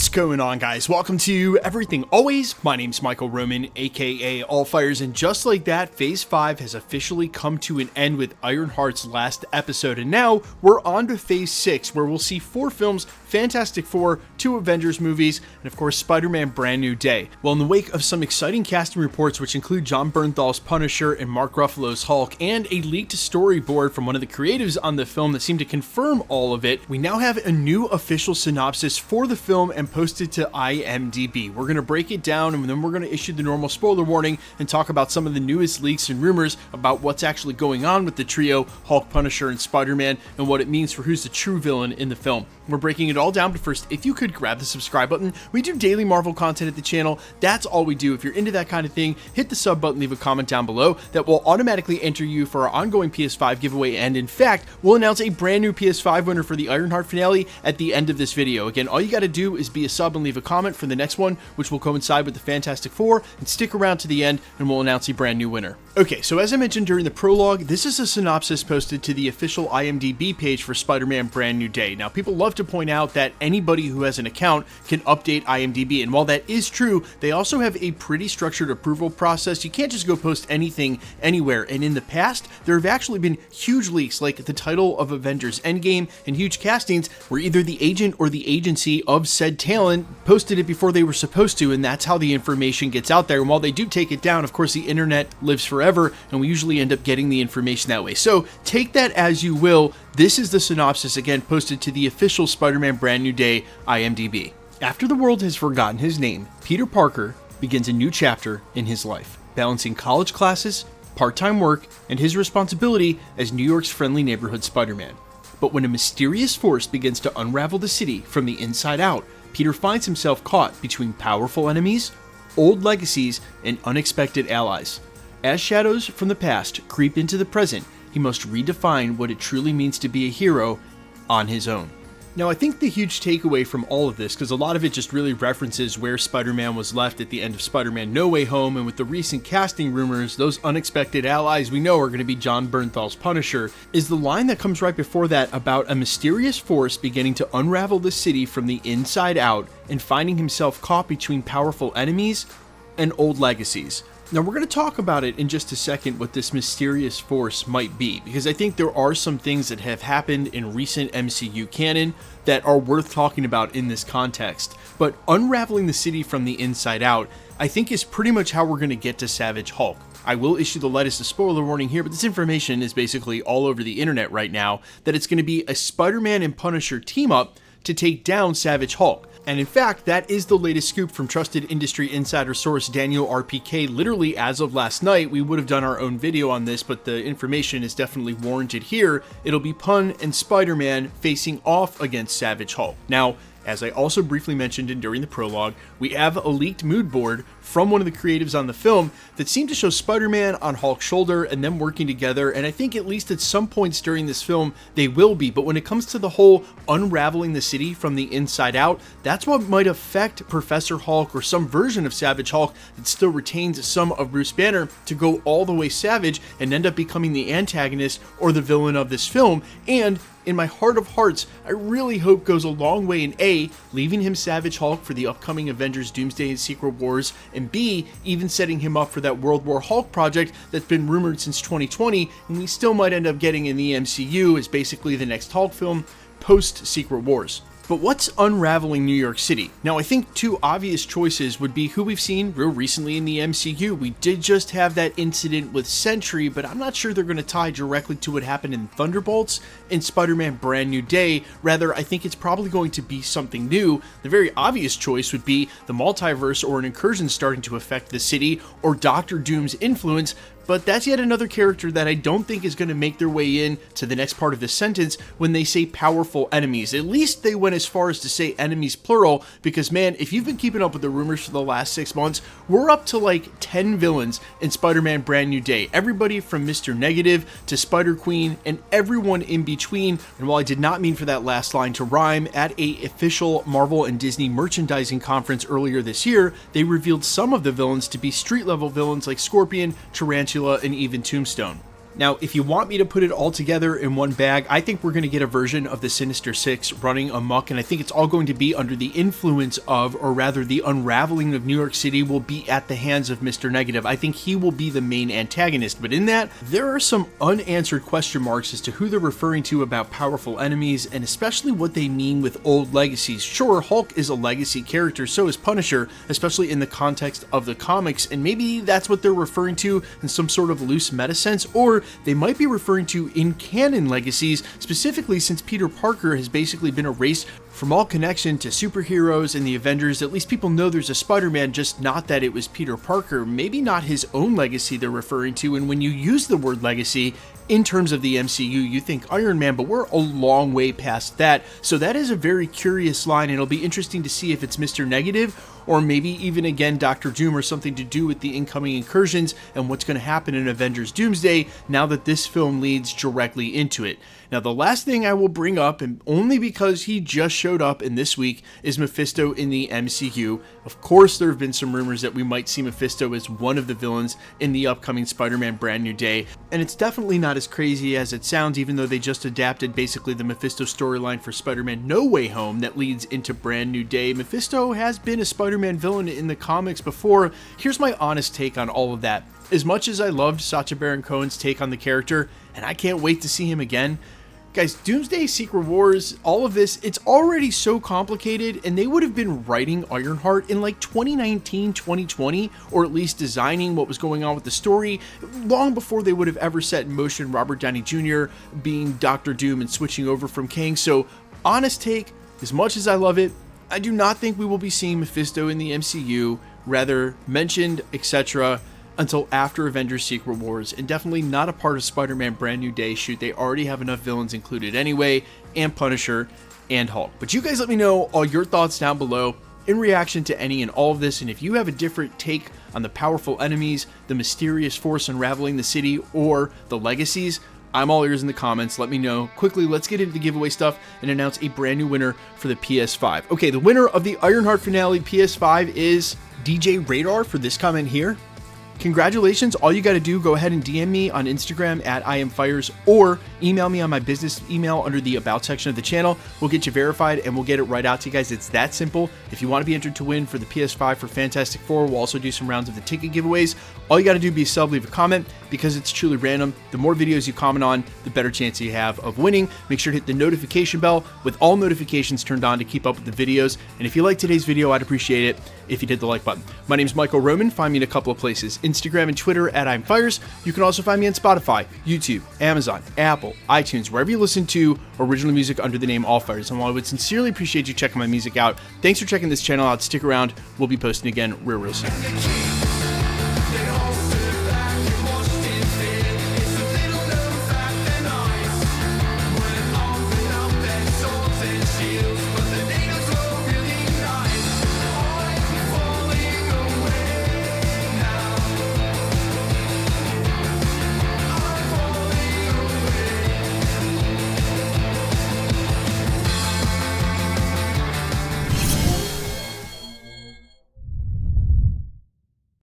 What's going on, guys? Welcome to Everything Always. My name's Michael Roman, aka All Fires, and just like that, Phase 5 has officially come to an end with Ironheart's last episode, and now we're on to Phase 6, where we'll see 4 films, Fantastic Four, 2 Avengers movies, and of course Spider-Man Brand New Day. Well, in the wake of some exciting casting reports, which include Jon Bernthal's Punisher and Mark Ruffalo's Hulk, and a leaked storyboard from one of the creatives on the film that seemed to confirm all of it, we now have a new official synopsis for the film and posted to IMDb. We're going to break it down, and then we're going to issue the normal spoiler warning and talk about some of the newest leaks and rumors about what's actually going on with the trio, Hulk, Punisher, and Spider-Man, and what it means for who's the true villain in the film. We're breaking it all down, but first, if you could grab the subscribe button. We do daily Marvel content at the channel. That's all we do. If you're into that kind of thing, hit the sub button, leave a comment down below. That will automatically enter you for our ongoing PS5 giveaway, and in fact, we'll announce a brand new PS5 winner for the Ironheart finale at the end of this video. Again, all you got to do is be a sub and leave a comment for the next one, which will coincide with the Fantastic Four, and stick around to the end and we'll announce a brand new winner. Okay, so as I mentioned during the prologue, this is a synopsis posted to the official IMDb page for Spider-Man Brand New Day. Now, people love to point out that anybody who has an account can update IMDb, and while that is true, they also have a pretty structured approval process. You can't just go post anything anywhere, and in the past, there have actually been huge leaks, like the title of Avengers Endgame, and huge castings where either the agent or the agency of said talent posted it before they were supposed to, and that's how the information gets out there. And while they do take it down, of course, the internet lives forever, and we usually end up getting the information that way. So take that as you will. This is the synopsis, again, posted to the official Spider-Man Brand New Day IMDb. After the world has forgotten his name, Peter Parker begins a new chapter in his life, balancing college classes, part-time work, and his responsibility as New York's friendly neighborhood Spider-Man. But when a mysterious force begins to unravel the city from the inside out, Peter finds himself caught between powerful enemies, old legacies, and unexpected allies. As shadows from the past creep into the present, he must redefine what it truly means to be a hero on his own. Now, I think the huge takeaway from all of this, because a lot of it just really references where Spider-Man was left at the end of Spider-Man No Way Home, and with the recent casting rumors, those unexpected allies we know are going to be Jon Bernthal's Punisher, is the line that comes right before that about a mysterious force beginning to unravel the city from the inside out and finding himself caught between powerful enemies and old legacies. Now, we're going to talk about it in just a second, what this mysterious force might be, because I think there are some things that have happened in recent MCU canon that are worth talking about in this context. But unraveling the city from the inside out, I think, is pretty much how we're going to get to Savage Hulk. I will issue the lightest spoiler warning here, but this information is basically all over the internet right now, that it's going to be a Spider-Man and Punisher team-up to take down Savage Hulk. And in fact, that is the latest scoop from trusted industry insider source Daniel RPK. Literally, as of last night, we would have done our own video on this, but the information is definitely warranted here. It'll be Pun and Spider-Man facing off against Savage Hulk. Now, as I also briefly mentioned during the prologue, we have a leaked mood board from one of the creatives on the film that seemed to show Spider-Man on Hulk's shoulder and them working together, and I think at least at some points during this film they will be, but when it comes to the whole unraveling the city from the inside out, that's what might affect Professor Hulk or some version of Savage Hulk that still retains some of Bruce Banner to go all the way savage and end up becoming the antagonist or the villain of this film. And in my heart of hearts, I really hope goes a long way in A, leaving him Savage Hulk for the upcoming Avengers Doomsday and Secret Wars, and B, even setting him up for that World War Hulk project that's been rumored since 2020, and we still might end up getting in the MCU as basically the next Hulk film post Secret Wars. But what's unraveling New York City? Now, I think 2 obvious choices would be who we've seen real recently in the MCU. We did just have that incident with Sentry, but I'm not sure they're going to tie directly to what happened in Thunderbolts and Spider-Man Brand New Day. Rather, I think it's probably going to be something new. The very obvious choice would be the multiverse or an incursion starting to affect the city, or Doctor Doom's influence. But that's yet another character that I don't think is going to make their way in to the next part of this sentence when they say powerful enemies. At least they went as far as to say enemies plural, because man, if you've been keeping up with the rumors for the last 6 months, we're up to like 10 villains in Spider-Man Brand New Day. Everybody from Mr. Negative to Spider-Queen and everyone in between. And while I did not mean for that last line to rhyme, at a official Marvel and Disney merchandising conference earlier this year, they revealed some of the villains to be street level villains like Scorpion, Tarantula, and even Tombstone. Now, if you want me to put it all together in one bag, I think we're going to get a version of the Sinister Six running amok, and I think it's all going to be under the influence of, or rather the unraveling of New York City will be at the hands of Mr. Negative. I think he will be the main antagonist, but in that, there are some unanswered question marks as to who they're referring to about powerful enemies, and especially what they mean with old legacies. Sure, Hulk is a legacy character, so is Punisher, especially in the context of the comics, and maybe that's what they're referring to in some sort of loose meta sense, or they might be referring to in canon legacies, specifically since Peter Parker has basically been erased from all connection to superheroes and the Avengers. At least people know there's a Spider-Man, just not that it was Peter Parker, maybe not his own legacy they're referring to. And when you use the word legacy in terms of the MCU, you think Iron Man, but we're a long way past that. So that is a very curious line, and it'll be interesting to see if it's Mr. Negative, or maybe even again Dr. Doom, or something to do with the incoming incursions and what's going to happen in Avengers Doomsday now that this film leads directly into it. Now, the last thing I will bring up, and only because he just showed up in this week, is Mephisto in the MCU. Of course, there have been some rumors that we might see Mephisto as one of the villains in the upcoming Spider-Man Brand New Day, and it's definitely not as crazy as it sounds, even though they just adapted basically the Mephisto storyline for Spider-Man No Way Home that leads into Brand New Day. Mephisto has been a Spider-Man villain in the comics before. Here's my honest take on all of that. As much as I loved Sacha Baron Cohen's take on the character, and I can't wait to see him again, guys, Doomsday, Secret Wars, all of this, it's already so complicated, and they would have been writing Ironheart in like 2019, 2020, or at least designing what was going on with the story long before they would have ever set in motion Robert Downey Jr. being Dr. Doom and switching over from Kang. So, honest take, as much as I love it, I do not think we will be seeing Mephisto in the MCU, rather mentioned, etc., until after Avengers Secret Wars, and definitely not a part of Spider-Man Brand New Day. Shoot, they already have enough villains included anyway, and Punisher, and Hulk. But you guys let me know all your thoughts down below in reaction to any and all of this, and if you have a different take on the powerful enemies, the mysterious force unraveling the city, or the legacies, I'm all ears in the comments. Let me know. Quickly, let's get into the giveaway stuff and announce a brand new winner for the PS5. Okay, the winner of the Ironheart finale PS5 is DJ Radar for this comment here. Congratulations. All you got to do, go ahead and DM me on Instagram at IamFires, or email me on my business email under the About section of the channel. We'll get you verified and we'll get it right out to you guys. It's that simple. If you want to be entered to win for the PS5 for Fantastic Four, we'll also do some rounds of the ticket giveaways. All you got to do is leave a comment, because it's truly random. The more videos you comment on, the better chance you have of winning. Make sure to hit the notification bell with all notifications turned on to keep up with the videos. And if you like today's video, I'd appreciate it if you hit the like button. My name is Michael Roman. Find me in a couple of places: Instagram and Twitter at IamFires. You can also find me on Spotify, YouTube, Amazon, Apple, iTunes, wherever you listen to original music under the name All Fires. And while I would sincerely appreciate you checking my music out, thanks for checking this channel out. Stick around. We'll be posting again real soon.